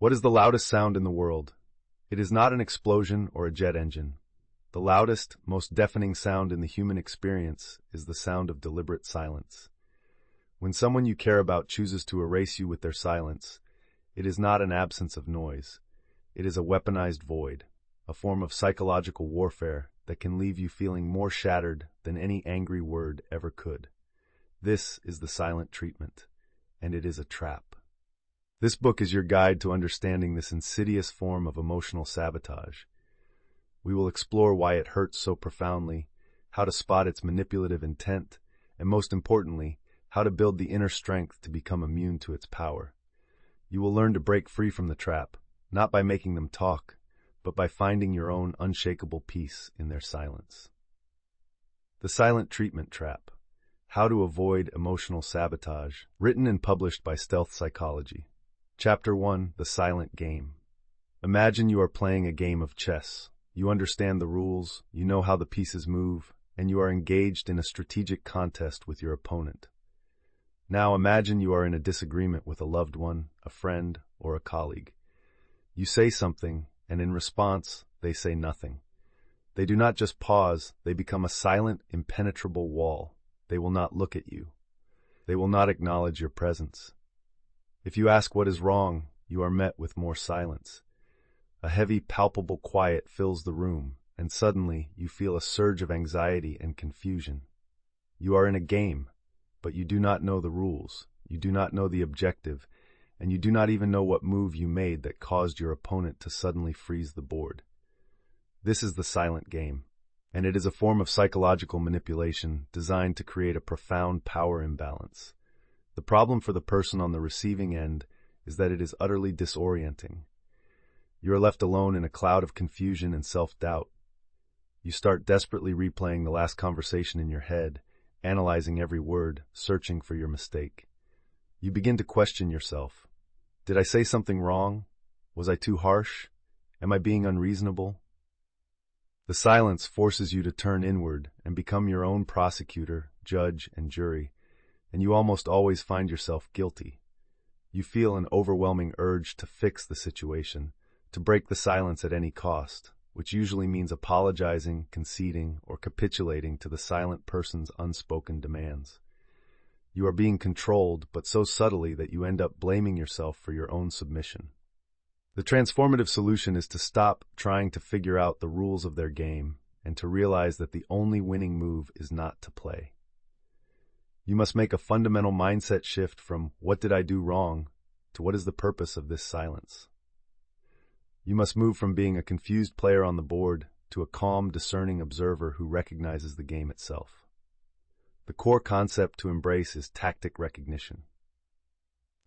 What is the loudest sound in the world? It is not an explosion or a jet engine. The loudest, most deafening sound in the human experience is the sound of deliberate silence. When someone you care about chooses to erase you with their silence, it is not an absence of noise. It is a weaponized void, a form of psychological warfare that can leave you feeling more shattered than any angry word ever could. This is the silent treatment, and it is a trap. This book is your guide to understanding this insidious form of emotional sabotage. We will explore why it hurts so profoundly, how to spot its manipulative intent, and most importantly, how to build the inner strength to become immune to its power. You will learn to break free from the trap, not by making them talk, but by finding your own unshakable peace in their silence. The Silent Treatment Trap: How to Avoid Emotional Sabotage, written and published by Stealth Psychology. Chapter 1: The Silent Game. Imagine you are playing a game of chess. You understand the rules, you know how the pieces move, and you are engaged in a strategic contest with your opponent. Now imagine you are in a disagreement with a loved one, a friend, or a colleague. You say something, and in response, they say nothing. They do not just pause, they become a silent, impenetrable wall. They will not look at you. They will not acknowledge your presence. If you ask what is wrong, you are met with more silence. A heavy, palpable quiet fills the room, and suddenly you feel a surge of anxiety and confusion. You are in a game, but you do not know the rules, you do not know the objective, and you do not even know what move you made that caused your opponent to suddenly freeze the board. This is the silent game, and it is a form of psychological manipulation designed to create a profound power imbalance. The problem for the person on the receiving end is that it is utterly disorienting. You are left alone in a cloud of confusion and self-doubt. You start desperately replaying the last conversation in your head, analyzing every word, searching for your mistake. You begin to question yourself. Did I say something wrong? Was I too harsh? Am I being unreasonable? The silence forces you to turn inward and become your own prosecutor, judge, and jury, and you almost always find yourself guilty. You feel an overwhelming urge to fix the situation, to break the silence at any cost, which usually means apologizing, conceding, or capitulating to the silent person's unspoken demands. You are being controlled, but so subtly that you end up blaming yourself for your own submission. The transformative solution is to stop trying to figure out the rules of their game and to realize that the only winning move is not to play. You must make a fundamental mindset shift from "what did I do wrong" to "what is the purpose of this silence?" You must move from being a confused player on the board to a calm, discerning observer who recognizes the game itself. The core concept to embrace is tactic recognition.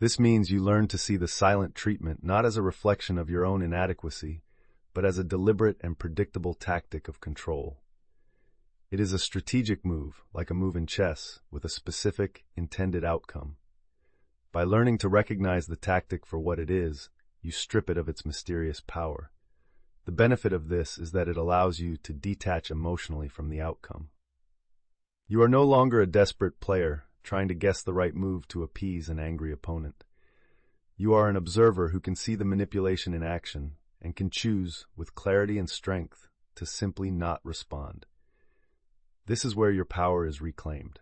This means you learn to see the silent treatment not as a reflection of your own inadequacy, but as a deliberate and predictable tactic of control. It is a strategic move, like a move in chess, with a specific, intended outcome. By learning to recognize the tactic for what it is, you strip it of its mysterious power. The benefit of this is that it allows you to detach emotionally from the outcome. You are no longer a desperate player trying to guess the right move to appease an angry opponent. You are an observer who can see the manipulation in action and can choose, with clarity and strength, to simply not respond. This is where your power is reclaimed.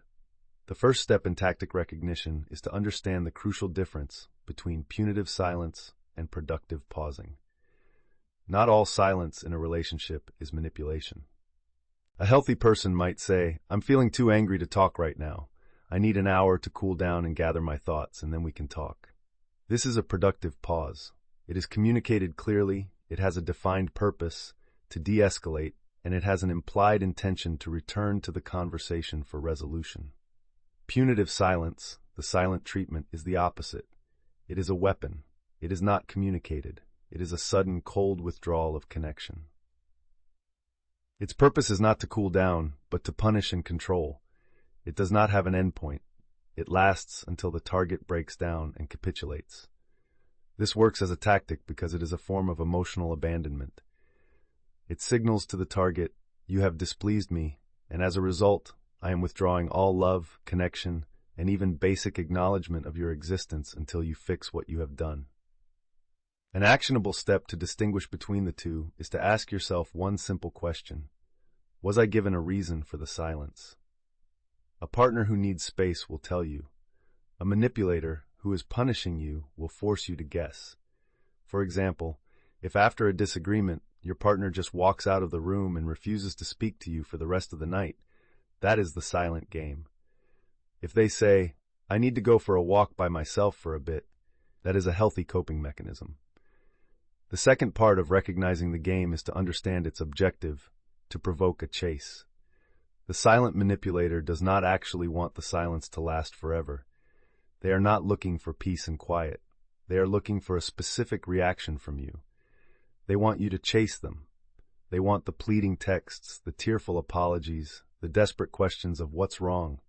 The first step in tactic recognition is to understand the crucial difference between punitive silence and productive pausing. Not all silence in a relationship is manipulation. A healthy person might say, "I'm feeling too angry to talk right now. I need an hour to cool down and gather my thoughts, and then we can talk." This is a productive pause. It is communicated clearly, it has a defined purpose, to de-escalate, and it has an implied intention to return to the conversation for resolution. Punitive silence, the silent treatment, is the opposite. It is a weapon. It is not communicated. It is a sudden, cold withdrawal of connection. Its purpose is not to cool down, but to punish and control. It does not have an endpoint. It lasts until the target breaks down and capitulates. This works as a tactic because it is a form of emotional abandonment. It signals to the target, "You have displeased me, and as a result, I am withdrawing all love, connection, and even basic acknowledgement of your existence until you fix what you have done." An actionable step to distinguish between the two is to ask yourself one simple question. Was I given a reason for the silence? A partner who needs space will tell you. A manipulator who is punishing you will force you to guess. For example, if after a disagreement, your partner just walks out of the room and refuses to speak to you for the rest of the night, that is the silent game. If they say, I need to go for a walk by myself for a bit, that is a healthy coping mechanism. The second part of recognizing the game is to understand its objective, to provoke a chase. The silent manipulator does not actually want the silence to last forever. They are not looking for peace and quiet. They are looking for a specific reaction from you. They want you to chase them. They want the pleading texts, the tearful apologies, the desperate questions of what's wrong.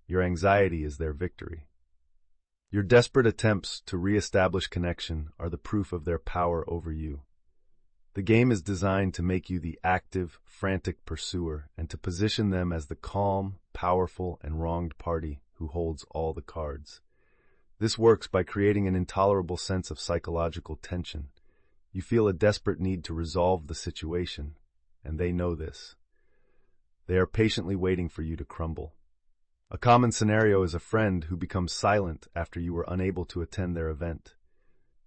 Your anxiety is their victory. Your desperate attempts to reestablish connection are the proof of their power over you. The game is designed to make you the active, frantic pursuer and to position them as the calm, powerful, and wronged party who holds all the cards. This works by creating an intolerable sense of psychological tension. You feel a desperate need to resolve the situation, and they know this. They are patiently waiting for you to crumble. A common scenario is a friend who becomes silent after you were unable to attend their event.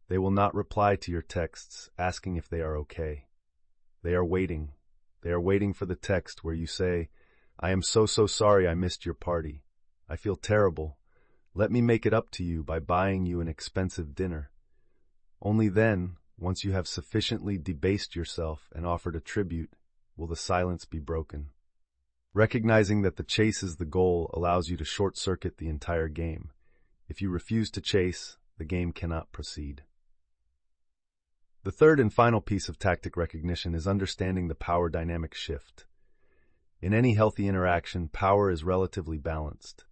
They will not reply to your texts asking if they are okay. They are waiting. They are waiting for the text where you say, I am so sorry I missed your party. I feel terrible. Let me make it up to you by buying you an expensive dinner. Only then, once you have sufficiently debased yourself and offered a tribute, will the silence be broken. Recognizing that the chase is the goal allows you to short-circuit the entire game. If you refuse to chase, the game cannot proceed. The third and final piece of tactic recognition is understanding the power dynamic shift. In any healthy interaction, power is relatively balanced.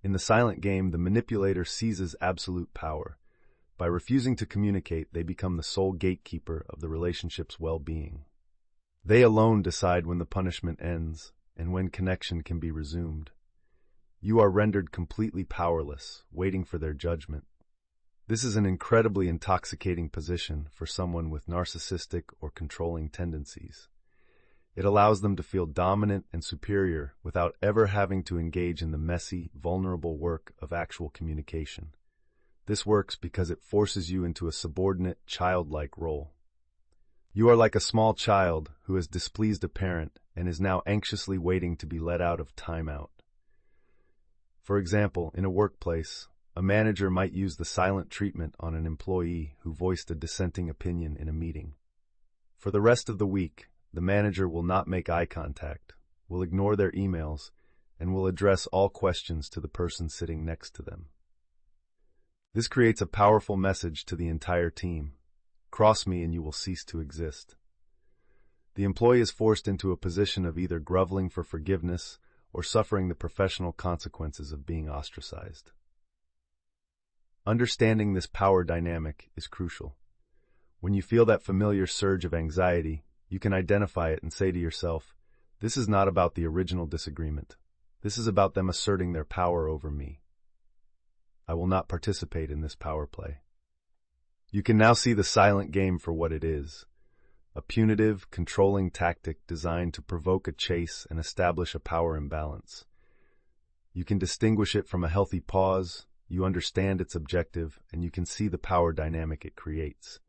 In the silent game, the manipulator seizes absolute power. By refusing to communicate, they become the sole gatekeeper of the relationship's well-being. They alone decide when the punishment ends and when connection can be resumed. You are rendered completely powerless, waiting for their judgment. This is an incredibly intoxicating position for someone with narcissistic or controlling tendencies. It allows them to feel dominant and superior without ever having to engage in the messy, vulnerable work of actual communication. This works because it forces you into a subordinate, childlike role. You are like a small child who has displeased a parent and is now anxiously waiting to be let out of timeout. For example, in a workplace, a manager might use the silent treatment on an employee who voiced a dissenting opinion in a meeting. For the rest of the week, the manager will not make eye contact, will ignore their emails, and will address all questions to the person sitting next to them. This creates a powerful message to the entire team. Cross me and you will cease to exist. The employee is forced into a position of either groveling for forgiveness or suffering the professional consequences of being ostracized. Understanding this power dynamic is crucial. When you feel that familiar surge of anxiety, you can identify it and say to yourself, this is not about the original disagreement. This is about them asserting their power over me. I will not participate in this power play. You can now see the silent game for what it is, a punitive, controlling tactic designed to provoke a chase and establish a power imbalance. You can distinguish it from a healthy pause, you understand its objective, and you can see the power dynamic it creates.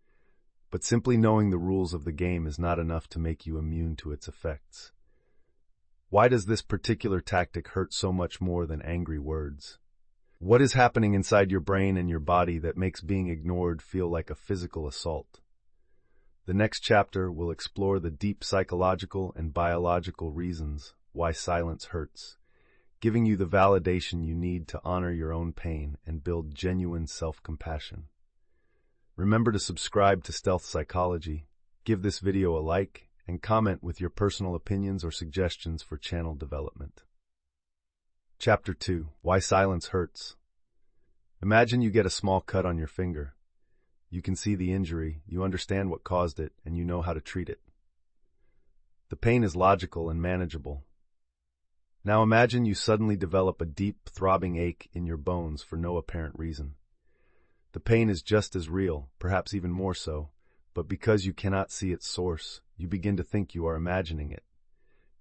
But simply knowing the rules of the game is not enough to make you immune to its effects. Why does this particular tactic hurt so much more than angry words? What is happening inside your brain and your body that makes being ignored feel like a physical assault? The next chapter will explore the deep psychological and biological reasons why silence hurts, giving you the validation you need to honor your own pain and build genuine self-compassion. Remember to subscribe to Stealth Psychology, give this video a like, and comment with your personal opinions or suggestions for channel development. Chapter 2. Why Silence Hurts. Imagine you get a small cut on your finger. You can see the injury, you understand what caused it, and you know how to treat it. The pain is logical and manageable. Now imagine you suddenly develop a deep, throbbing ache in your bones for no apparent reason. The pain is just as real, perhaps even more so, but because you cannot see its source, you begin to think you are imagining it.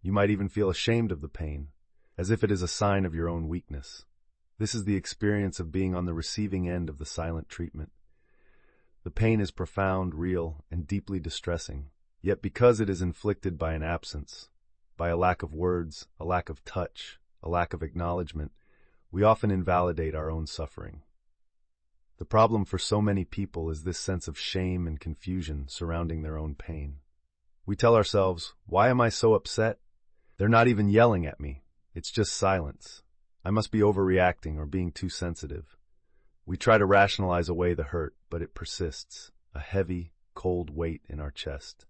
You might even feel ashamed of the pain, as if it is a sign of your own weakness. This is the experience of being on the receiving end of the silent treatment. The pain is profound, real, and deeply distressing, yet because it is inflicted by an absence, by a lack of words, a lack of touch, a lack of acknowledgement, we often invalidate our own suffering. The problem for so many people is this sense of shame and confusion surrounding their own pain. We tell ourselves, why am I so upset? They're not even yelling at me. It's just silence. I must be overreacting or being too sensitive. We try to rationalize away the hurt, but it persists, a heavy, cold weight in our chest.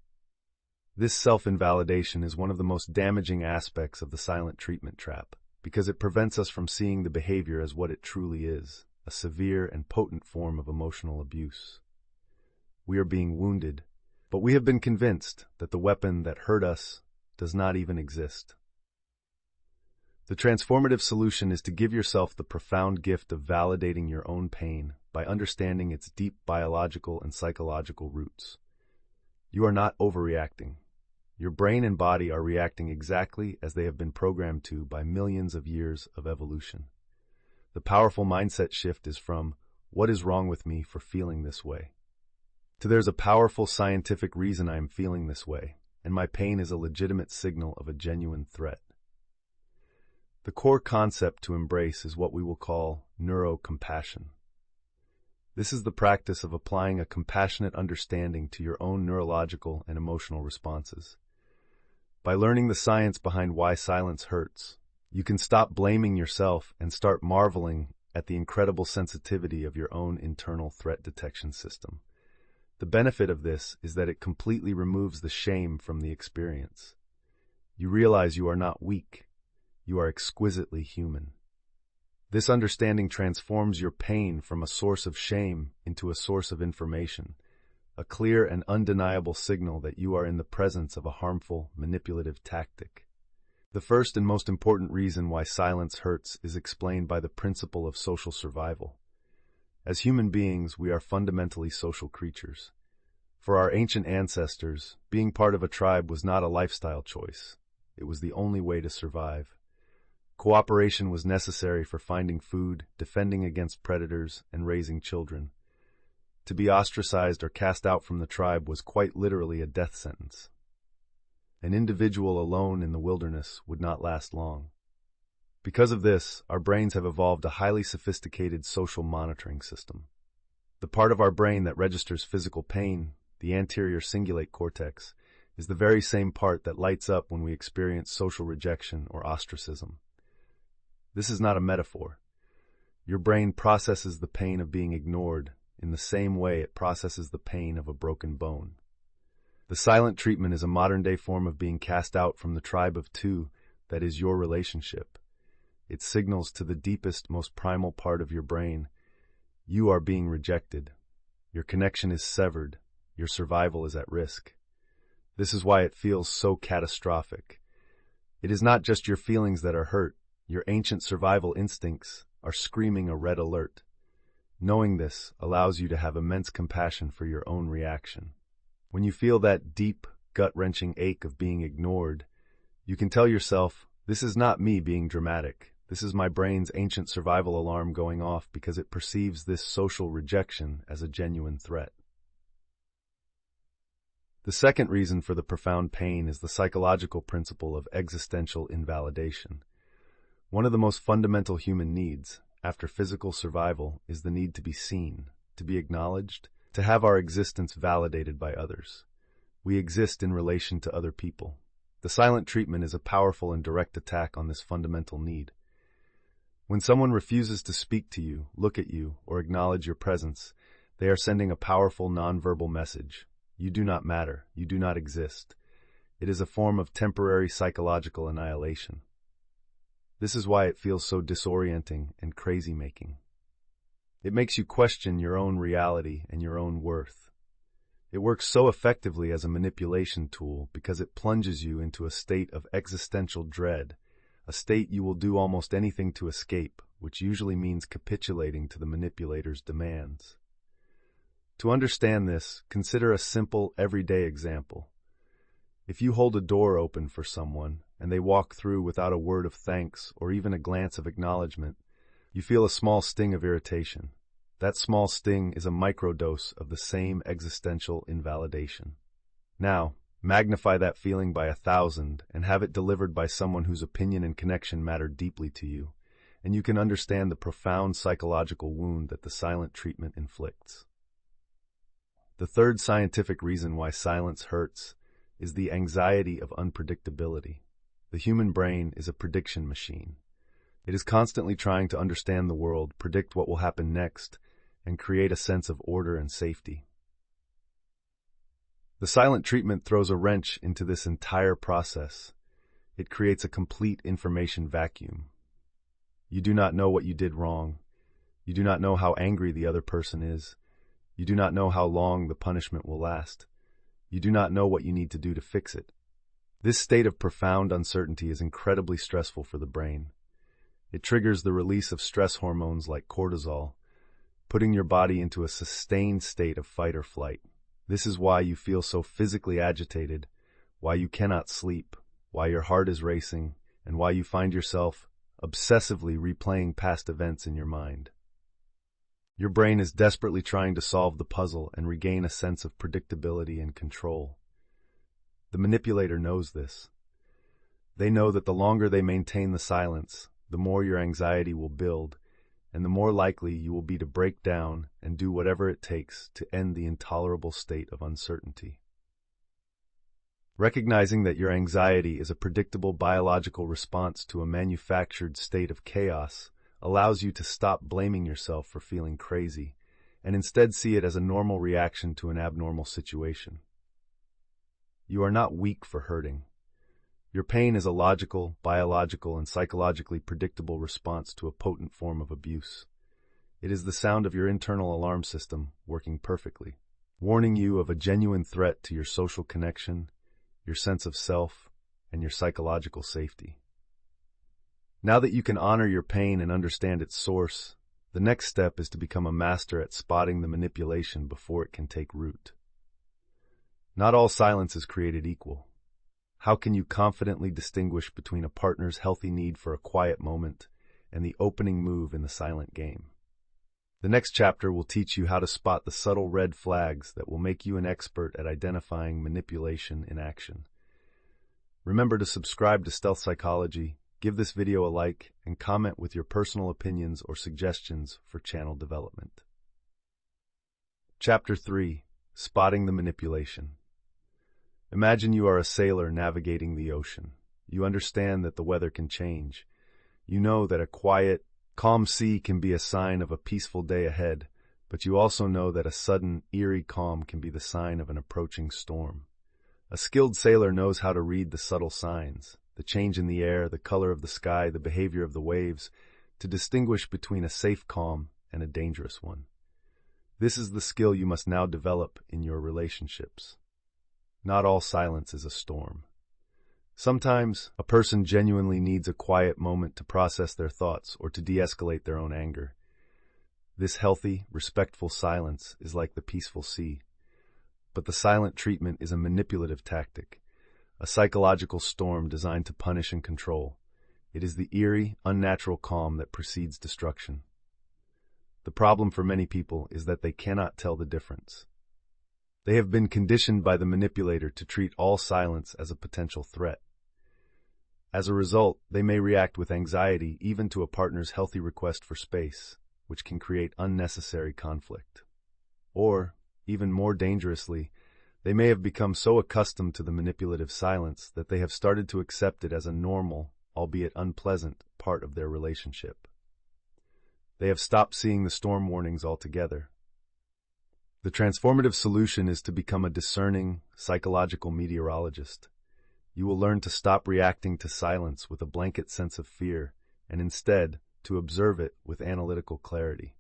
This self-invalidation is one of the most damaging aspects of the silent treatment trap, because it prevents us from seeing the behavior as what it truly is, a severe and potent form of emotional abuse. We are being wounded, but we have been convinced that the weapon that hurt us does not even exist. The transformative solution is to give yourself the profound gift of validating your own pain by understanding its deep biological and psychological roots. You are not overreacting. Your brain and body are reacting exactly as they have been programmed to by millions of years of evolution. The powerful mindset shift is from, what is wrong with me for feeling this way, to there's a powerful scientific reason I am feeling this way, and my pain is a legitimate signal of a genuine threat. The core concept to embrace is what we will call neurocompassion. This is the practice of applying a compassionate understanding to your own neurological and emotional responses. By learning the science behind why silence hurts, you can stop blaming yourself and start marveling at the incredible sensitivity of your own internal threat detection system. The benefit of this is that it completely removes the shame from the experience. You realize you are not weak. You are exquisitely human. This understanding transforms your pain from a source of shame into a source of information, a clear and undeniable signal that you are in the presence of a harmful, manipulative tactic. The first and most important reason why silence hurts is explained by the principle of social survival. As human beings, we are fundamentally social creatures. For our ancient ancestors, being part of a tribe was not a lifestyle choice. It was the only way to survive. Cooperation was necessary for finding food, defending against predators, and raising children. To be ostracized or cast out from the tribe was quite literally a death sentence. An individual alone in the wilderness would not last long. Because of this, our brains have evolved a highly sophisticated social monitoring system. The part of our brain that registers physical pain, the anterior cingulate cortex, is the very same part that lights up when we experience social rejection or ostracism. This is not a metaphor. Your brain processes the pain of being ignored in the same way it processes the pain of a broken bone. The silent treatment is a modern-day form of being cast out from the tribe of two that is your relationship. It signals to the deepest, most primal part of your brain, you are being rejected. Your connection is severed. Your survival is at risk. This is why it feels so catastrophic. It is not just your feelings that are hurt. Your ancient survival instincts are screaming a red alert. Knowing this allows you to have immense compassion for your own reaction. When you feel that deep, gut-wrenching ache of being ignored, you can tell yourself, this is not me being dramatic. This is my brain's ancient survival alarm going off because it perceives this social rejection as a genuine threat. The second reason for the profound pain is the psychological principle of existential invalidation. One of the most fundamental human needs, after physical survival, is the need to be seen, to be acknowledged, to have our existence validated by others. We exist in relation to other people. The silent treatment is a powerful and direct attack on this fundamental need. When someone refuses to speak to you, look at you, or acknowledge your presence, they are sending a powerful nonverbal message. You do not matter. You do not exist. It is a form of temporary psychological annihilation. This is why it feels so disorienting and crazy-making. It makes you question your own reality and your own worth. It works so effectively as a manipulation tool because it plunges you into a state of existential dread, a state you will do almost anything to escape, which usually means capitulating to the manipulator's demands. To understand this, consider a simple, everyday example. If you hold a door open for someone and they walk through without a word of thanks or even a glance of acknowledgement, you feel a small sting of irritation. That small sting is a microdose of the same existential invalidation. Now, magnify that feeling by 1,000 and have it delivered by someone whose opinion and connection matter deeply to you, and you can understand the profound psychological wound that the silent treatment inflicts. The third scientific reason why silence hurts is the anxiety of unpredictability. The human brain is a prediction machine. It is constantly trying to understand the world, predict what will happen next, and create a sense of order and safety. The silent treatment throws a wrench into this entire process. It creates a complete information vacuum. You do not know what you did wrong. You do not know how angry the other person is. You do not know how long the punishment will last. You do not know what you need to do to fix it. This state of profound uncertainty is incredibly stressful for the brain. It triggers the release of stress hormones like cortisol, putting your body into a sustained state of fight or flight. This is why you feel so physically agitated, why you cannot sleep, why your heart is racing, and why you find yourself obsessively replaying past events in your mind. Your brain is desperately trying to solve the puzzle and regain a sense of predictability and control. The manipulator knows this. They know that the longer they maintain the silence, the more your anxiety will build, and the more likely you will be to break down and do whatever it takes to end the intolerable state of uncertainty. Recognizing that your anxiety is a predictable biological response to a manufactured state of chaos allows you to stop blaming yourself for feeling crazy and instead see it as a normal reaction to an abnormal situation. You are not weak for hurting. Your pain is a logical, biological, and psychologically predictable response to a potent form of abuse. It is the sound of your internal alarm system working perfectly, warning you of a genuine threat to your social connection, your sense of self, and your psychological safety. Now that you can honor your pain and understand its source, the next step is to become a master at spotting the manipulation before it can take root. Not all silence is created equal. How can you confidently distinguish between a partner's healthy need for a quiet moment and the opening move in the silent game? The next chapter will teach you how to spot the subtle red flags that will make you an expert at identifying manipulation in action. Remember to subscribe to Stealth Psychology, give this video a like, and comment with your personal opinions or suggestions for channel development. Chapter 3: Spotting the Manipulation. Imagine you are a sailor navigating the ocean. You understand that the weather can change. You know that a quiet, calm sea can be a sign of a peaceful day ahead, but you also know that a sudden, eerie calm can be the sign of an approaching storm. A skilled sailor knows how to read the subtle signs, the change in the air, the color of the sky, the behavior of the waves, to distinguish between a safe calm and a dangerous one. This is the skill you must now develop in your relationships. Not all silence is a storm. Sometimes, a person genuinely needs a quiet moment to process their thoughts or to de-escalate their own anger. This healthy, respectful silence is like the peaceful sea. But the silent treatment is a manipulative tactic, a psychological storm designed to punish and control. It is the eerie, unnatural calm that precedes destruction. The problem for many people is that they cannot tell the difference. They have been conditioned by the manipulator to treat all silence as a potential threat. As a result, they may react with anxiety even to a partner's healthy request for space, which can create unnecessary conflict. Or, even more dangerously, they may have become so accustomed to the manipulative silence that they have started to accept it as a normal, albeit unpleasant, part of their relationship. They have stopped seeing the storm warnings altogether. The transformative solution is to become a discerning, psychological meteorologist. You will learn to stop reacting to silence with a blanket sense of fear, and instead, to observe it with analytical clarity.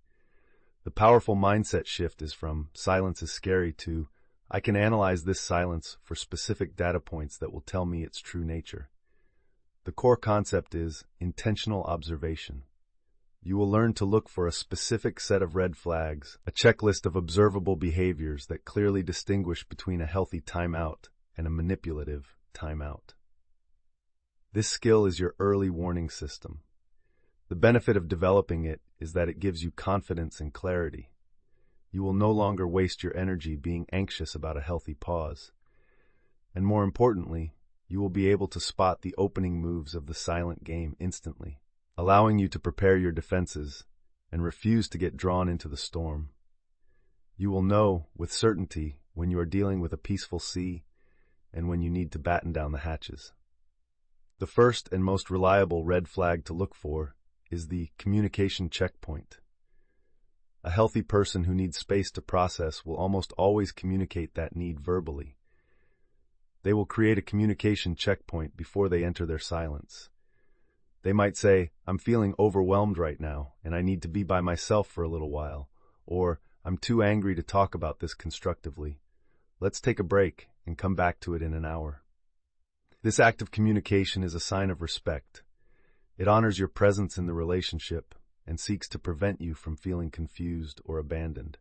The powerful mindset shift is from silence is scary to I can analyze this silence for specific data points that will tell me its true nature. The core concept is intentional observation. you will learn to look for a specific set of red flags, a checklist of observable behaviors that clearly distinguish between a healthy timeout and a manipulative timeout. This skill is your early warning system. The benefit of developing it is that it gives you confidence and clarity. You will no longer waste your energy being anxious about a healthy pause. And more importantly, you will be able to spot the opening moves of the silent game instantly, allowing you to prepare your defenses and refuse to get drawn into the storm. You will know with certainty when you are dealing with a peaceful sea and when you need to batten down the hatches. The first and most reliable red flag to look for is the communication checkpoint. A healthy person who needs space to process will almost always communicate that need verbally. They will create a communication checkpoint before they enter their silence. They might say, "I'm feeling overwhelmed right now, and I need to be by myself for a little while," or "I'm too angry to talk about this constructively. Let's take a break and come back to it in an hour." This act of communication is a sign of respect. It honors your presence in the relationship and seeks to prevent you from feeling confused or abandoned.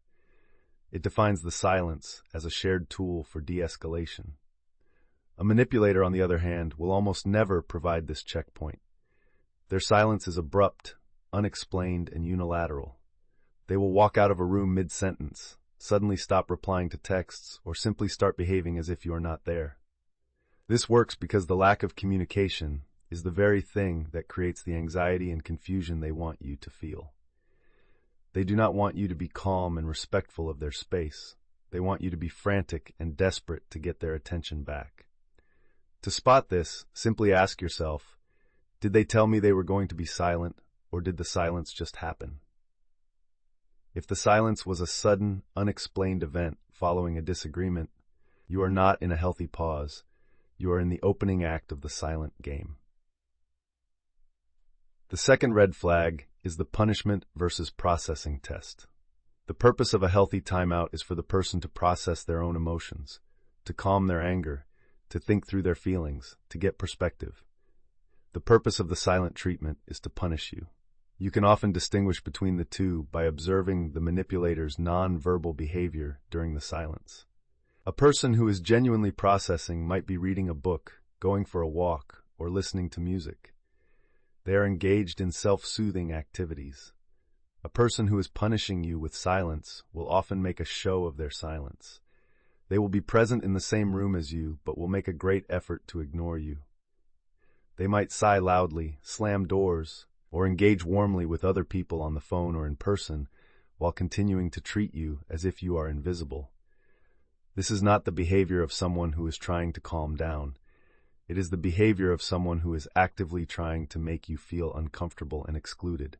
It defines the silence as a shared tool for de-escalation. A manipulator, on the other hand, will almost never provide this checkpoint. Their silence is abrupt, unexplained, and unilateral. They will walk out of a room mid-sentence, suddenly stop replying to texts, or simply start behaving as if you are not there. This works because the lack of communication is the very thing that creates the anxiety and confusion they want you to feel. They do not want you to be calm and respectful of their space. They want you to be frantic and desperate to get their attention back. To spot this, simply ask yourself, did they tell me they were going to be silent, or did the silence just happen? If the silence was a sudden, unexplained event following a disagreement, you are not in a healthy pause. You are in the opening act of the silent game. The second red flag is the punishment versus processing test. The purpose of a healthy timeout is for the person to process their own emotions, to calm their anger, to think through their feelings, to get perspective. The purpose of the silent treatment is to punish you. You can often distinguish between the two by observing the manipulator's non-verbal behavior during the silence. A person who is genuinely processing might be reading a book, going for a walk, or listening to music. They are engaged in self-soothing activities. A person who is punishing you with silence will often make a show of their silence. They will be present in the same room as you, but will make a great effort to ignore you. They might sigh loudly, slam doors, or engage warmly with other people on the phone or in person, while continuing to treat you as if you are invisible. This is not the behavior of someone who is trying to calm down. It is the behavior of someone who is actively trying to make you feel uncomfortable and excluded.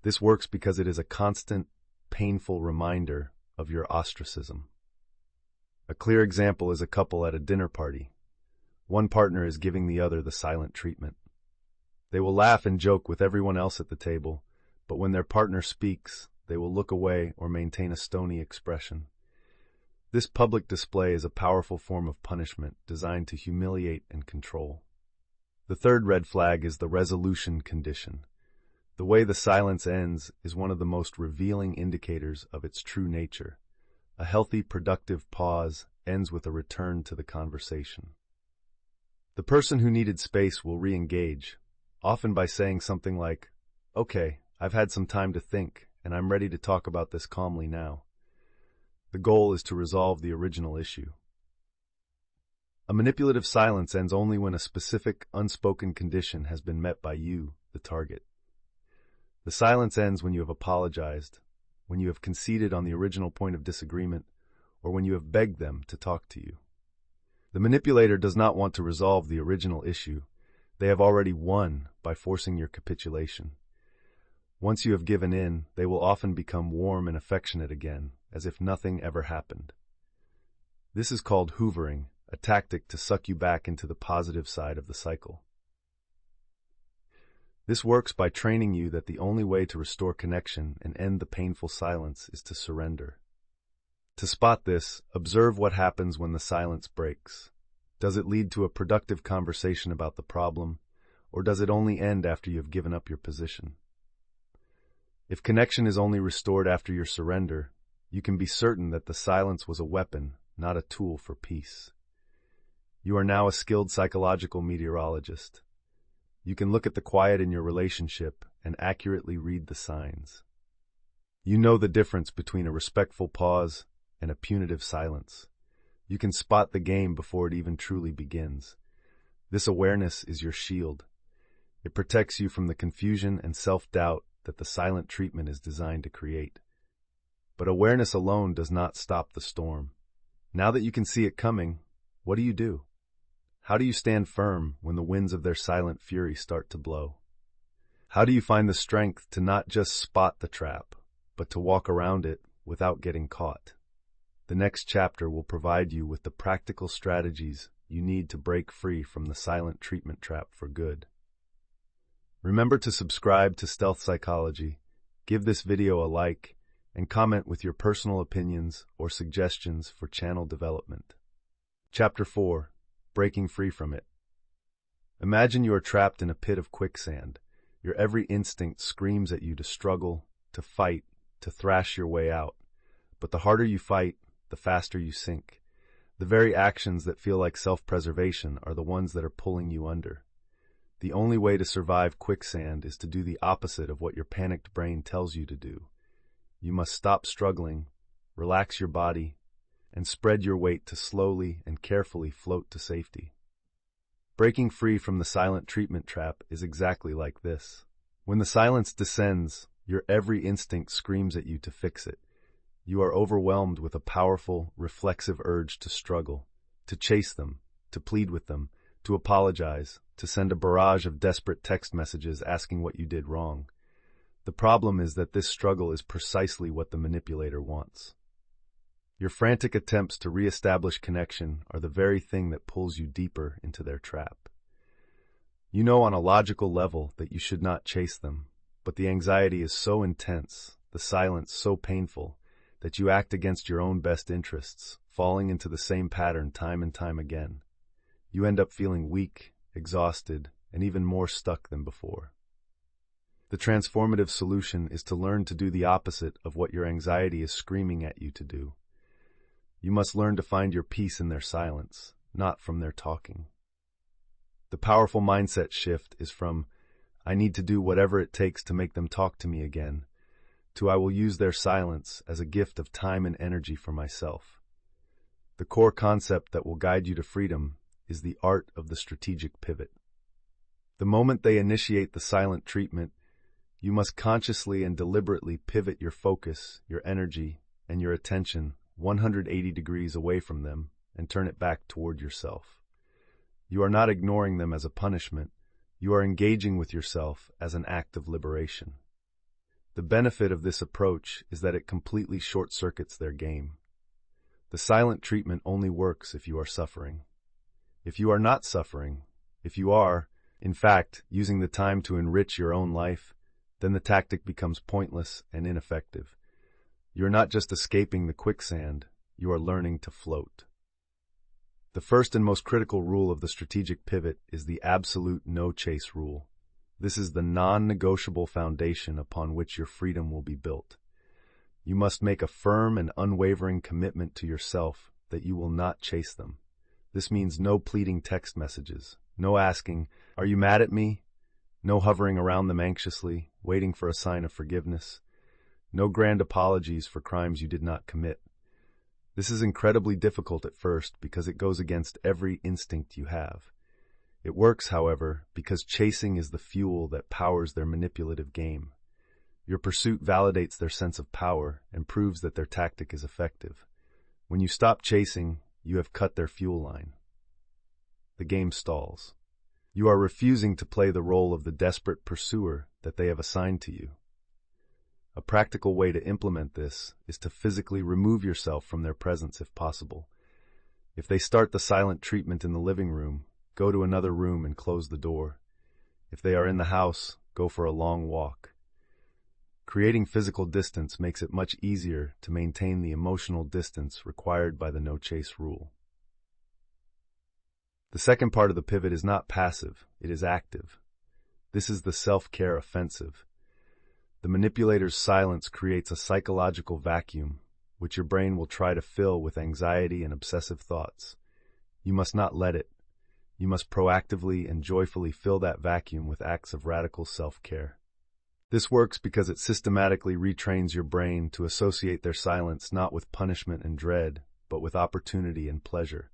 This works because it is a constant, painful reminder of your ostracism. A clear example is a couple at a dinner party. One partner is giving the other the silent treatment. They will laugh and joke with everyone else at the table, but when their partner speaks, they will look away or maintain a stony expression. This public display is a powerful form of punishment designed to humiliate and control. The third red flag is the resolution condition. The way the silence ends is one of the most revealing indicators of its true nature. A healthy, productive pause ends with a return to the conversation. The person who needed space will re-engage, often by saying something like, "Okay, I've had some time to think, and I'm ready to talk about this calmly now." The goal is to resolve the original issue. A manipulative silence ends only when a specific, unspoken condition has been met by you, the target. The silence ends when you have apologized, when you have conceded on the original point of disagreement, or when you have begged them to talk to you. The manipulator does not want to resolve the original issue. They have already won by forcing your capitulation. Once you have given in, they will often become warm and affectionate again, as if nothing ever happened. This is called hoovering, a tactic to suck you back into the positive side of the cycle. This works by training you that the only way to restore connection and end the painful silence is to surrender. To spot this, observe what happens when the silence breaks. Does it lead to a productive conversation about the problem, or does it only end after you have given up your position? If connection is only restored after your surrender, you can be certain that the silence was a weapon, not a tool for peace. You are now a skilled psychological meteorologist. You can look at the quiet in your relationship and accurately read the signs. You know the difference between a respectful pause and a punitive silence. You can spot the game before it even truly begins. This awareness is your shield. It protects you from the confusion and self-doubt that the silent treatment is designed to create. But awareness alone does not stop the storm. Now that you can see it coming, what do? How do you stand firm when the winds of their silent fury start to blow? How do you find the strength to not just spot the trap, but to walk around it without getting caught? The next chapter will provide you with the practical strategies you need to break free from the silent treatment trap for good. Remember to subscribe to Stealth Psychology, give this video a like, and comment with your personal opinions or suggestions for channel development. Chapter 4. Breaking free from it. Imagine you are trapped in a pit of quicksand. Your every instinct screams at you to struggle, to fight, to thrash your way out. But the harder you fight, the faster you sink. The very actions that feel like self-preservation are the ones that are pulling you under. The only way to survive quicksand is to do the opposite of what your panicked brain tells you to do. You must stop struggling, relax your body, and spread your weight to slowly and carefully float to safety. Breaking free from the silent treatment trap is exactly like this. When the silence descends, your every instinct screams at you to fix it. You are overwhelmed with a powerful, reflexive urge to struggle, to chase them, to plead with them, to apologize, to send a barrage of desperate text messages asking what you did wrong. The problem is that this struggle is precisely what the manipulator wants. Your frantic attempts to reestablish connection are the very thing that pulls you deeper into their trap. You know on a logical level that you should not chase them, but the anxiety is so intense, the silence so painful, that you act against your own best interests, falling into the same pattern time and time again. You end up feeling weak, exhausted, and even more stuck than before. The transformative solution is to learn to do the opposite of what your anxiety is screaming at you to do. You must learn to find your peace in their silence, not from their talking. The powerful mindset shift is from, I need to do whatever it takes to make them talk to me again, to I will use their silence as a gift of time and energy for myself. The core concept that will guide you to freedom is the art of the strategic pivot. The moment they initiate the silent treatment, you must consciously and deliberately pivot your focus, your energy, and your attention 180 degrees away from them and turn it back toward yourself. You are not ignoring them as a punishment. You are engaging with yourself as an act of liberation. The benefit of this approach is that it completely short-circuits their game. The silent treatment only works if you are suffering. If you are not suffering, if you are, in fact, using the time to enrich your own life, then the tactic becomes pointless and ineffective. You are not just escaping the quicksand, you are learning to float. The first and most critical rule of the strategic pivot is the absolute no-chase rule. This is the non-negotiable foundation upon which your freedom will be built. You must make a firm and unwavering commitment to yourself that you will not chase them. This means no pleading text messages, no asking, "Are you mad at me?" No hovering around them anxiously, waiting for a sign of forgiveness. No grand apologies for crimes you did not commit. This is incredibly difficult at first because it goes against every instinct you have. It works, however, because chasing is the fuel that powers their manipulative game. Your pursuit validates their sense of power and proves that their tactic is effective. When you stop chasing, you have cut their fuel line. The game stalls. You are refusing to play the role of the desperate pursuer that they have assigned to you. A practical way to implement this is to physically remove yourself from their presence if possible. If they start the silent treatment in the living room, go to another room and close the door. If they are in the house, go for a long walk. Creating physical distance makes it much easier to maintain the emotional distance required by the no-chase rule. The second part of the pivot is not passive, it is active. This is the self-care offensive. The manipulator's silence creates a psychological vacuum, which your brain will try to fill with anxiety and obsessive thoughts. You must not let it. You must proactively and joyfully fill that vacuum with acts of radical self-care. This works because it systematically retrains your brain to associate their silence not with punishment and dread, but with opportunity and pleasure.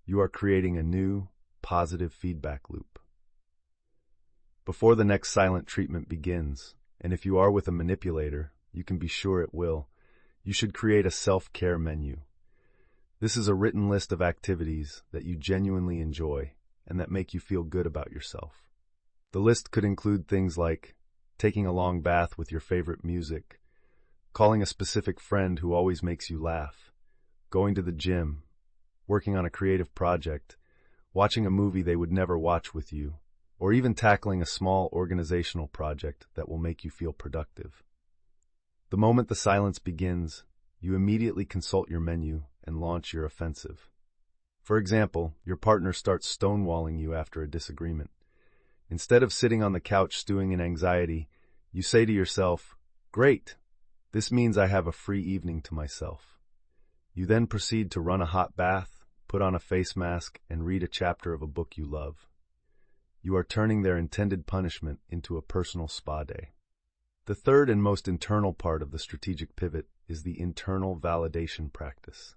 You are creating a new, positive feedback loop. Before the next silent treatment begins, and if you are with a manipulator, you can be sure it will, you should create a self-care menu. This is a written list of activities that you genuinely enjoy and that make you feel good about yourself. The list could include things like taking a long bath with your favorite music, calling a specific friend who always makes you laugh, going to the gym, working on a creative project, watching a movie they would never watch with you, or even tackling a small organizational project that will make you feel productive. The moment the silence begins, you immediately consult your menu and launch your offensive. For example, your partner starts stonewalling you after a disagreement. Instead of sitting on the couch stewing in anxiety, you say to yourself, "Great, this means I have a free evening to myself." You then proceed to run a hot bath, put on a face mask, and read a chapter of a book you love. You are turning their intended punishment into a personal spa day. The third and most internal part of the strategic pivot is the internal validation practice.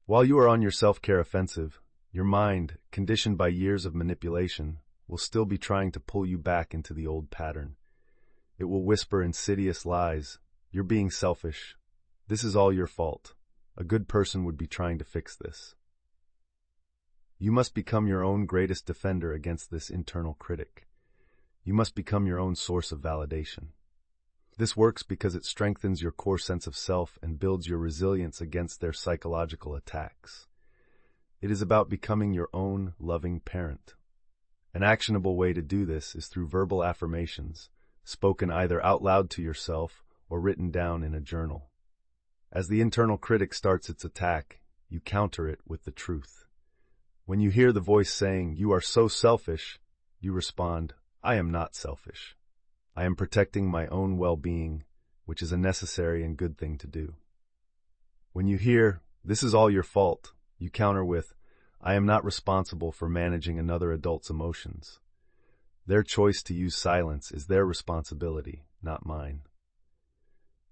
While you are on your self-care offensive, your mind, conditioned by years of manipulation, will still be trying to pull you back into the old pattern. It will whisper insidious lies. "You're being selfish. This is all your fault. A good person would be trying to fix this." You must become your own greatest defender against this internal critic. You must become your own source of validation. This works because it strengthens your core sense of self and builds your resilience against their psychological attacks. It is about becoming your own loving parent. An actionable way to do this is through verbal affirmations, spoken either out loud to yourself or written down in a journal. As the internal critic starts its attack, you counter it with the truth. When you hear the voice saying, "You are so selfish," you respond, "I am not selfish. I am protecting my own well-being, which is a necessary and good thing to do." When you hear, "This is all your fault," you counter with, "I am not responsible for managing another adult's emotions. Their choice to use silence is their responsibility, not mine."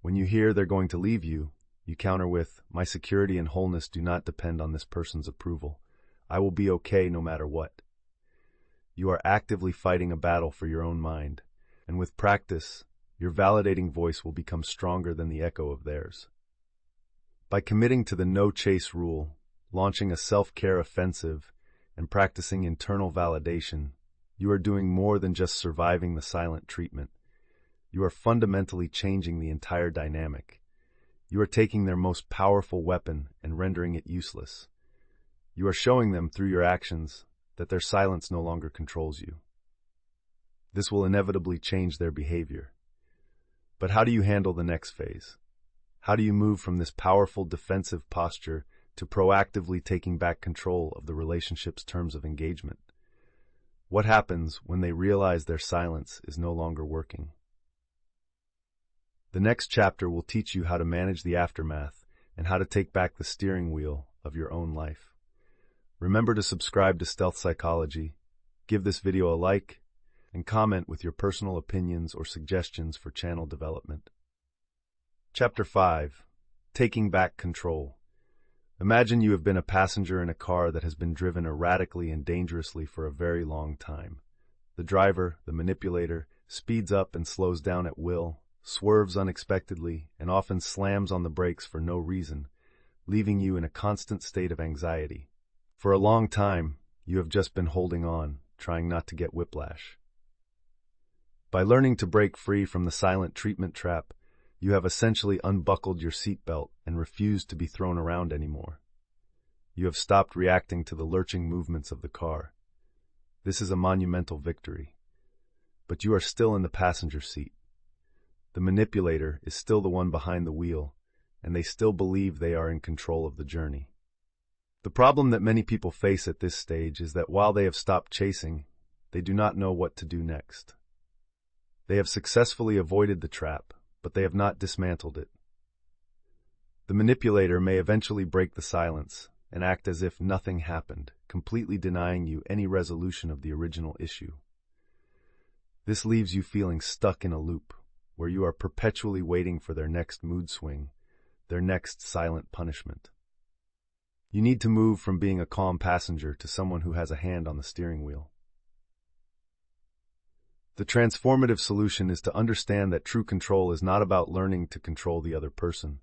When you hear they're going to leave you, you counter with, "My security and wholeness do not depend on this person's approval. I will be okay no matter what." You are actively fighting a battle for your own mind, and with practice, your validating voice will become stronger than the echo of theirs. By committing to the no-chase rule, launching a self-care offensive, and practicing internal validation, you are doing more than just surviving the silent treatment. You are fundamentally changing the entire dynamic. You are taking their most powerful weapon and rendering it useless. You are showing them through your actions that their silence no longer controls you. This will inevitably change their behavior. But how do you handle the next phase? How do you move from this powerful defensive posture to proactively taking back control of the relationship's terms of engagement? What happens when they realize their silence is no longer working? The next chapter will teach you how to manage the aftermath and how to take back the steering wheel of your own life. Remember to subscribe to Stealth Psychology, give this video a like, and comment with your personal opinions or suggestions for channel development. Chapter 5. Taking Back Control. Imagine you have been a passenger in a car that has been driven erratically and dangerously for a very long time. The driver, the manipulator, speeds up and slows down at will, swerves unexpectedly, and often slams on the brakes for no reason, leaving you in a constant state of anxiety. For a long time, you have just been holding on, trying not to get whiplash. By learning to break free from the silent treatment trap, you have essentially unbuckled your seatbelt and refused to be thrown around anymore. You have stopped reacting to the lurching movements of the car. This is a monumental victory. But you are still in the passenger seat. The manipulator is still the one behind the wheel, and they still believe they are in control of the journey. The problem that many people face at this stage is that while they have stopped chasing, they do not know what to do next. They have successfully avoided the trap, but they have not dismantled it. The manipulator may eventually break the silence and act as if nothing happened, completely denying you any resolution of the original issue. This leaves you feeling stuck in a loop, where you are perpetually waiting for their next mood swing, their next silent punishment. You need to move from being a calm passenger to someone who has a hand on the steering wheel. The transformative solution is to understand that true control is not about learning to control the other person.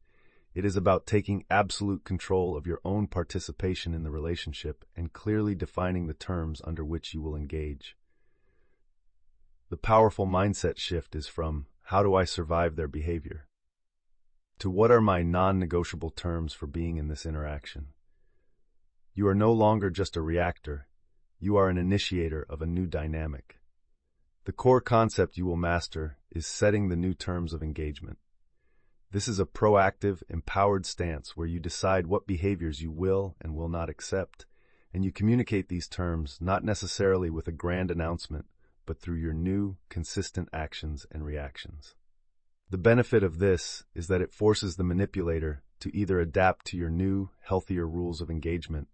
It is about taking absolute control of your own participation in the relationship and clearly defining the terms under which you will engage. The powerful mindset shift is from, how do I survive their behavior, to what are my non-negotiable terms for being in this interaction. You are no longer just a reactor. You are an initiator of a new dynamic. The core concept you will master is setting the new terms of engagement. This is a proactive, empowered stance where you decide what behaviors you will and will not accept, and you communicate these terms not necessarily with a grand announcement, but through your new, consistent actions and reactions. The benefit of this is that it forces the manipulator to either adapt to your new, healthier rules of engagement,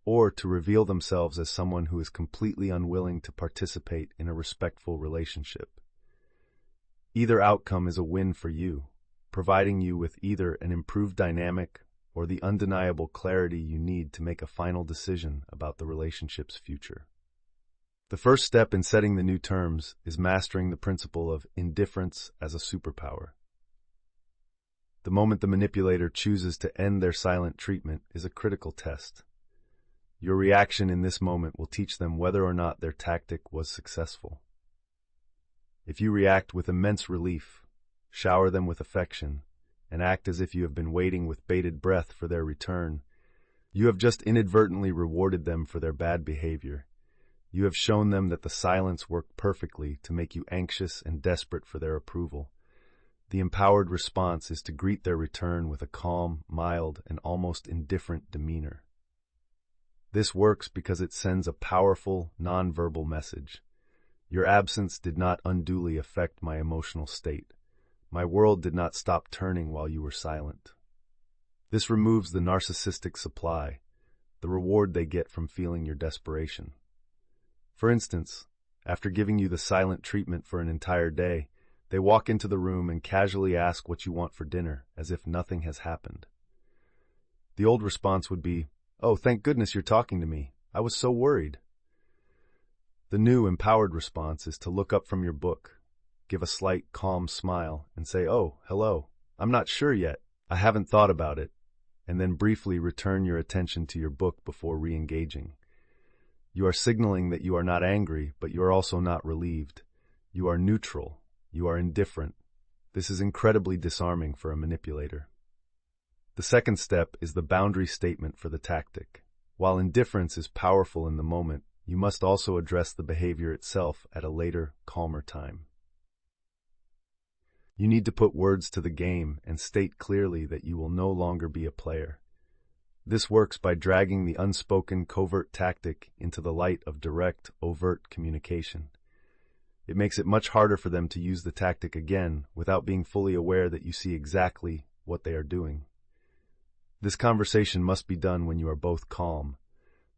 or to reveal themselves as someone who is completely unwilling to participate in a respectful relationship. Either outcome is a win for you, providing you with either an improved dynamic or the undeniable clarity you need to make a final decision about the relationship's future. The first step in setting the new terms is mastering the principle of indifference as a superpower. The moment the manipulator chooses to end their silent treatment is a critical test. Your reaction in this moment will teach them whether or not their tactic was successful. If you react with immense relief, shower them with affection, and act as if you have been waiting with bated breath for their return, you have just inadvertently rewarded them for their bad behavior. You have shown them that the silence worked perfectly to make you anxious and desperate for their approval. The empowered response is to greet their return with a calm, mild, and almost indifferent demeanor. This works because it sends a powerful, nonverbal message. Your absence did not unduly affect my emotional state. My world did not stop turning while you were silent. This removes the narcissistic supply, the reward they get from feeling your desperation. For instance, after giving you the silent treatment for an entire day, they walk into the room and casually ask what you want for dinner, as if nothing has happened. The old response would be, "Oh, thank goodness you're talking to me. I was so worried." The new, empowered response is to look up from your book, give a slight, calm smile, and say, "Oh, hello. I'm not sure yet. I haven't thought about it," and then briefly return your attention to your book before re-engaging. You are signaling that you are not angry, but you are also not relieved. You are neutral. You are indifferent. This is incredibly disarming for a manipulator. The second step is the boundary statement for the tactic. While indifference is powerful in the moment, you must also address the behavior itself at a later, calmer time. You need to put words to the game and state clearly that you will no longer be a player. This works by dragging the unspoken, covert tactic into the light of direct, overt communication. It makes it much harder for them to use the tactic again without being fully aware that you see exactly what they are doing. This conversation must be done when you are both calm,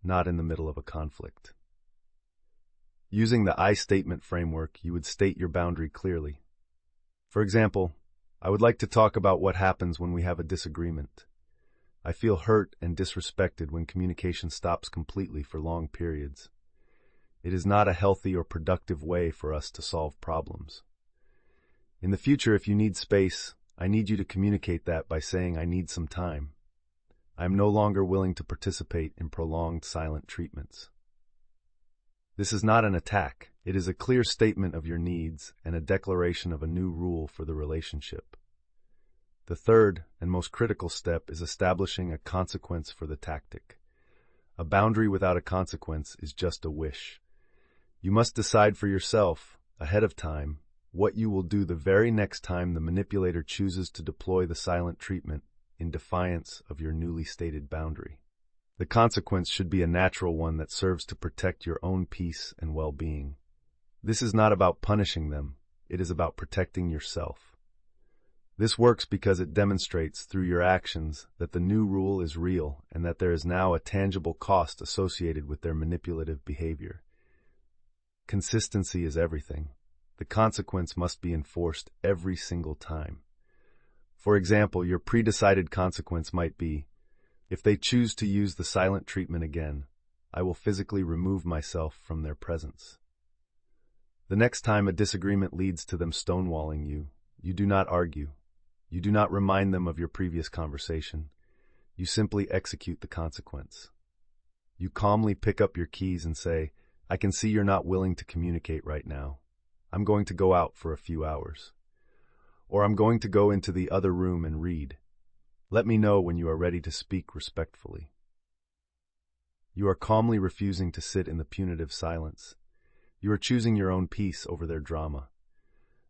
not in the middle of a conflict. Using the I statement framework, you would state your boundary clearly. For example, I would like to talk about what happens when we have a disagreement. I feel hurt and disrespected when communication stops completely for long periods. It is not a healthy or productive way for us to solve problems. In the future, if you need space, I need you to communicate that by saying I need some time. I am no longer willing to participate in prolonged silent treatments. This is not an attack. It is a clear statement of your needs and a declaration of a new rule for the relationship. The third and most critical step is establishing a consequence for the tactic. A boundary without a consequence is just a wish. You must decide for yourself, ahead of time, what you will do the very next time the manipulator chooses to deploy the silent treatment in defiance of your newly stated boundary. The consequence should be a natural one that serves to protect your own peace and well-being. This is not about punishing them. it is about protecting yourself. This works because it demonstrates through your actions that the new rule is real and that there is now a tangible cost associated with their manipulative behavior. Consistency is everything. The consequence must be enforced every single time. For example, your pre-decided consequence might be, if they choose to use the silent treatment again, I will physically remove myself from their presence. The next time a disagreement leads to them stonewalling you, you do not argue. You do not remind them of your previous conversation. You simply execute the consequence. You calmly pick up your keys and say, I can see you're not willing to communicate right now. I'm going to go out for a few hours. Or I'm going to go into the other room and read. Let me know when you are ready to speak respectfully. You are calmly refusing to sit in the punitive silence. You are choosing your own peace over their drama.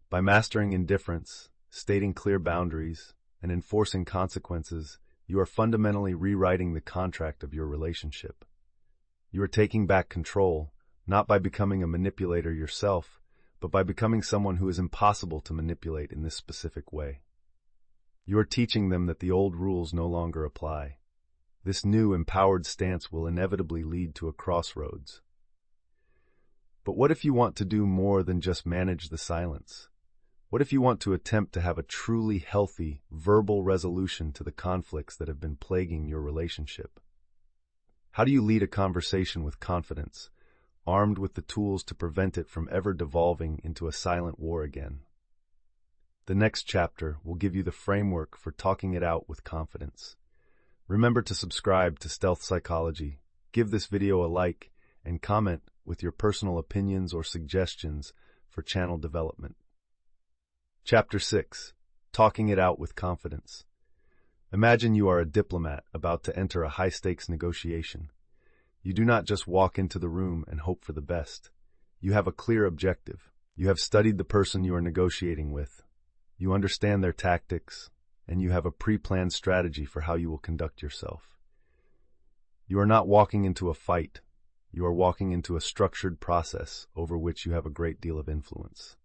By mastering indifference, stating clear boundaries, and enforcing consequences, you are fundamentally rewriting the contract of your relationship. You are taking back control, not by becoming a manipulator yourself, but by becoming someone who is impossible to manipulate in this specific way. You are teaching them that the old rules no longer apply. This new, empowered stance will inevitably lead to a crossroads. But what if you want to do more than just manage the silence? What if you want to attempt to have a truly healthy, verbal resolution to the conflicts that have been plaguing your relationship? How do you lead a conversation with confidence, armed with the tools to prevent it from ever devolving into a silent war again? The next chapter will give you the framework for talking it out with confidence. Remember to subscribe to Stealth Psychology, give this video a like, and comment with your personal opinions or suggestions for channel development. Chapter 6. Talking it out with confidence. Imagine you are a diplomat about to enter a high-stakes negotiation. You do not just walk into the room and hope for the best. You have a clear objective. You have studied the person you are negotiating with. You understand their tactics, and you have a pre-planned strategy for how you will conduct yourself. You are not walking into a fight. You are walking into a structured process over which you have a great deal of influence.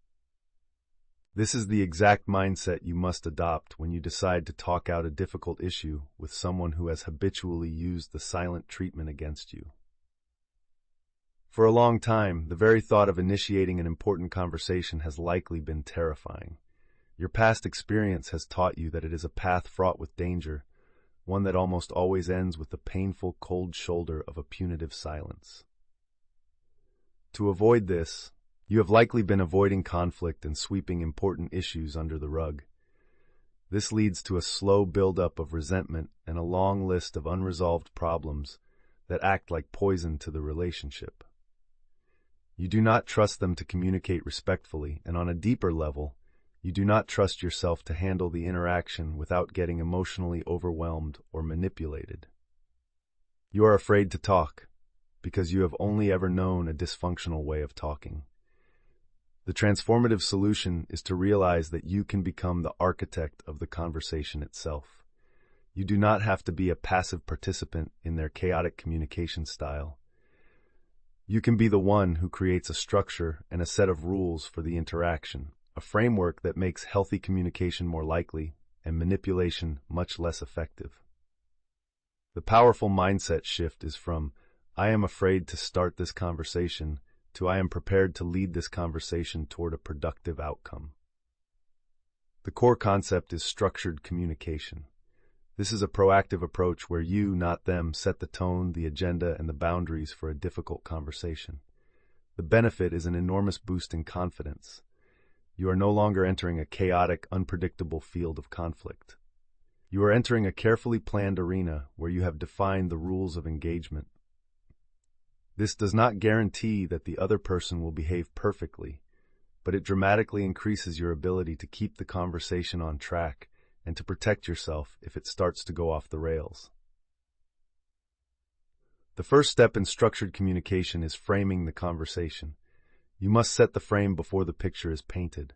This is the exact mindset you must adopt when you decide to talk out a difficult issue with someone who has habitually used the silent treatment against you. For a long time, the very thought of initiating an important conversation has likely been terrifying. Your past experience has taught you that it is a path fraught with danger, one that almost always ends with the painful cold shoulder of a punitive silence. To avoid this, you have likely been avoiding conflict and sweeping important issues under the rug. This leads to a slow buildup of resentment and a long list of unresolved problems that act like poison to the relationship. You do not trust them to communicate respectfully, and on a deeper level, you do not trust yourself to handle the interaction without getting emotionally overwhelmed or manipulated. You are afraid to talk because you have only ever known a dysfunctional way of talking. The transformative solution is to realize that you can become the architect of the conversation itself. You do not have to be a passive participant in their chaotic communication style. You can be the one who creates a structure and a set of rules for the interaction, a framework that makes healthy communication more likely and manipulation much less effective. The powerful mindset shift is from, I am afraid to start this conversation, to I am prepared to lead this conversation toward a productive outcome. The core concept is structured communication. This is a proactive approach where you, not them, set the tone, the agenda, and the boundaries for a difficult conversation. The benefit is an enormous boost in confidence. You are no longer entering a chaotic, unpredictable field of conflict. You are entering a carefully planned arena where you have defined the rules of engagement. This does not guarantee that the other person will behave perfectly, but it dramatically increases your ability to keep the conversation on track and to protect yourself if it starts to go off the rails. The first step in structured communication is framing the conversation. You must set the frame before the picture is painted.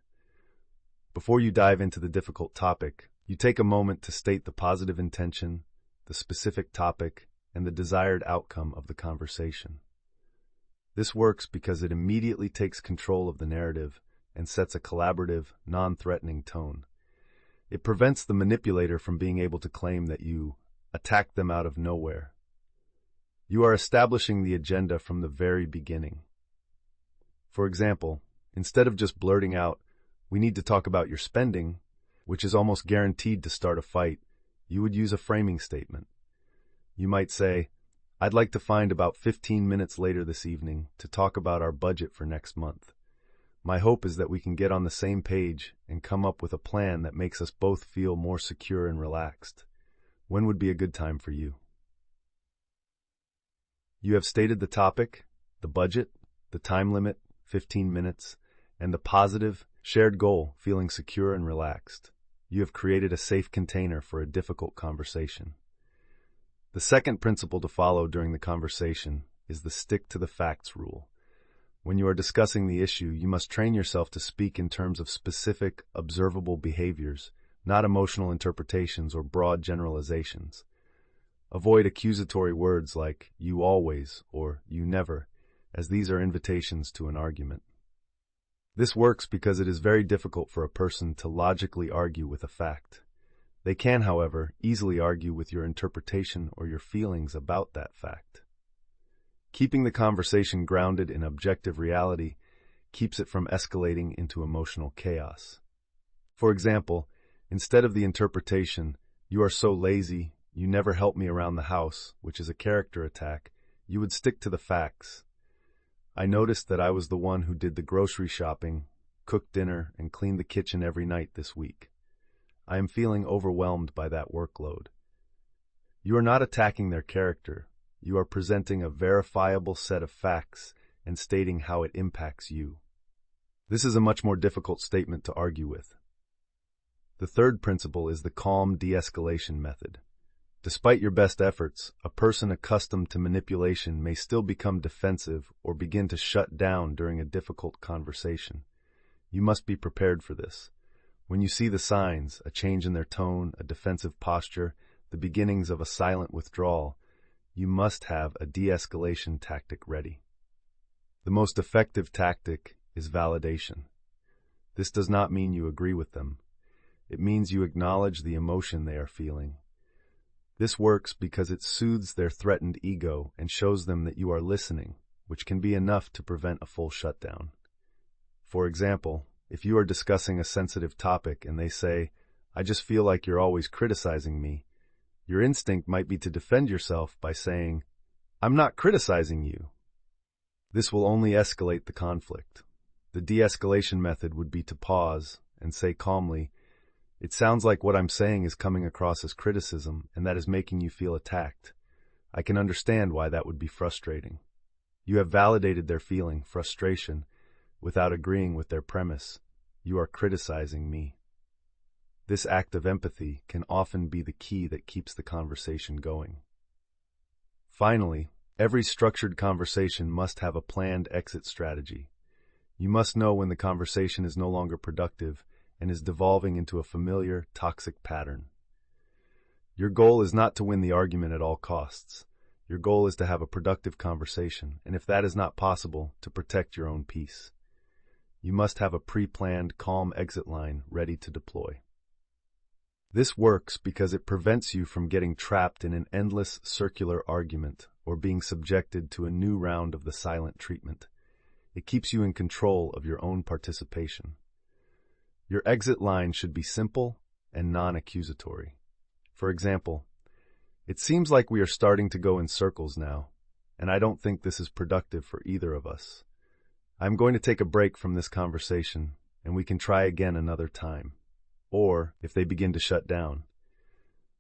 Before you dive into the difficult topic, you take a moment to state the positive intention, the specific topic, and the desired outcome of the conversation. This works because it immediately takes control of the narrative and sets a collaborative, non-threatening tone. It prevents the manipulator from being able to claim that you attacked them out of nowhere. You are establishing the agenda from the very beginning. For example, instead of just blurting out, "We need to talk about your spending," which is almost guaranteed to start a fight, you would use a framing statement. You might say, "I'd like to find about 15 minutes later this evening to talk about our budget for next month. My hope is that we can get on the same page and come up with a plan that makes us both feel more secure and relaxed. When would be a good time for you?" You have stated the topic, the budget, the time limit, 15 minutes, and the positive, shared goal, feeling secure and relaxed. You have created a safe container for a difficult conversation. The second principle to follow during the conversation is the stick to the facts rule. When you are discussing the issue, you must train yourself to speak in terms of specific, observable behaviors, not emotional interpretations or broad generalizations. Avoid accusatory words like "you always" or "you never," as these are invitations to an argument. This works because it is very difficult for a person to logically argue with a fact. They can, however, easily argue with your interpretation or your feelings about that fact. Keeping the conversation grounded in objective reality keeps it from escalating into emotional chaos. For example, instead of the interpretation, "You are so lazy, you never help me around the house," which is a character attack, you would stick to the facts. "I noticed that I was the one who did the grocery shopping, cooked dinner, and cleaned the kitchen every night this week. I am feeling overwhelmed by that workload." You are not attacking their character. You are presenting a verifiable set of facts and stating how it impacts you. This is a much more difficult statement to argue with. The third principle is the calm de-escalation method. Despite your best efforts, a person accustomed to manipulation may still become defensive or begin to shut down during a difficult conversation. You must be prepared for this. When you see the signs, a change in their tone, a defensive posture, the beginnings of a silent withdrawal, you must have a de-escalation tactic ready. The most effective tactic is validation. This does not mean you agree with them. It means you acknowledge the emotion they are feeling. This works because it soothes their threatened ego and shows them that you are listening, which can be enough to prevent a full shutdown. For example, if you are discussing a sensitive topic and they say, "I just feel like you're always criticizing me," your instinct might be to defend yourself by saying, "I'm not criticizing you." This will only escalate the conflict. The de-escalation method would be to pause and say calmly, "It sounds like what I'm saying is coming across as criticism, and that is making you feel attacked. I can understand why that would be frustrating." You have validated their feeling, frustration, without agreeing with their premise. "You are criticizing me." This act of empathy can often be the key that keeps the conversation going. Finally, every structured conversation must have a planned exit strategy. You must know when the conversation is no longer productive and is devolving into a familiar, toxic pattern. Your goal is not to win the argument at all costs. Your goal is to have a productive conversation, and if that is not possible, to protect your own peace. You must have a pre-planned, calm exit line ready to deploy. This works because it prevents you from getting trapped in an endless circular argument or being subjected to a new round of the silent treatment. It keeps you in control of your own participation. Your exit line should be simple and non-accusatory. For example, "It seems like we are starting to go in circles now, and I don't think this is productive for either of us. I'm going to take a break from this conversation, and we can try again another time." Or, if they begin to shut down,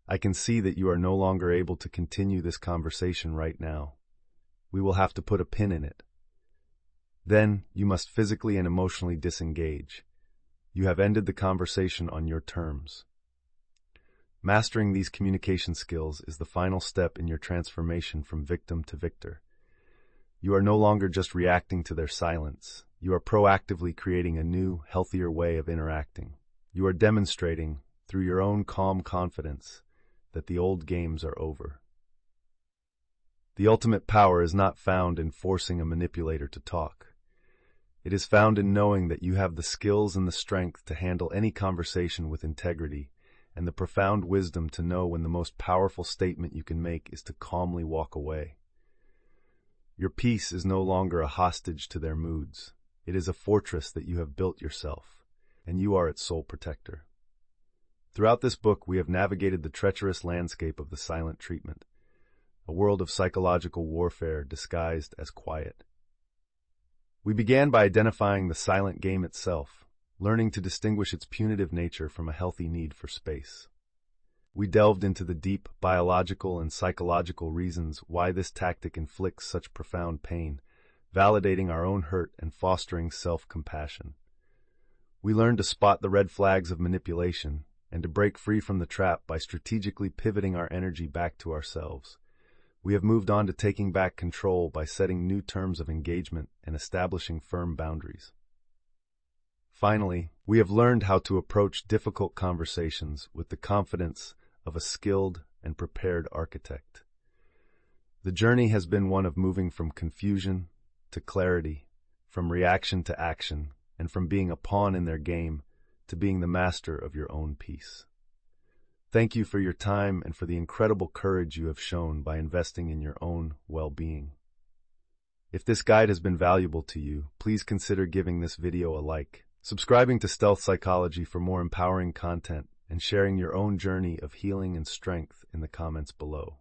"I can see that you are no longer able to continue this conversation right now. We will have to put a pin in it." Then, you must physically and emotionally disengage. You have ended the conversation on your terms. Mastering these communication skills is the final step in your transformation from victim to victor. You are no longer just reacting to their silence. You are proactively creating a new, healthier way of interacting. You are demonstrating, through your own calm confidence, that the old games are over. The ultimate power is not found in forcing a manipulator to talk. It is found in knowing that you have the skills and the strength to handle any conversation with integrity, and the profound wisdom to know when the most powerful statement you can make is to calmly walk away. Your peace is no longer a hostage to their moods. It is a fortress that you have built yourself, and you are its sole protector. Throughout this book, we have navigated the treacherous landscape of the silent treatment, a world of psychological warfare disguised as quiet. We began by identifying the silent game itself, learning to distinguish its punitive nature from a healthy need for space. We delved into the deep biological and psychological reasons why this tactic inflicts such profound pain, validating our own hurt and fostering self-compassion. We learned to spot the red flags of manipulation and to break free from the trap by strategically pivoting our energy back to ourselves. We have moved on to taking back control by setting new terms of engagement and establishing firm boundaries. Finally, we have learned how to approach difficult conversations with the confidence of a skilled and prepared architect. The journey has been one of moving from confusion to clarity, from reaction to action, and from being a pawn in their game to being the master of your own peace. Thank you for your time and for the incredible courage you have shown by investing in your own well-being. If this guide has been valuable to you, please consider giving this video a like, subscribing to Stealth Psychology for more empowering content, and sharing your own journey of healing and strength in the comments below.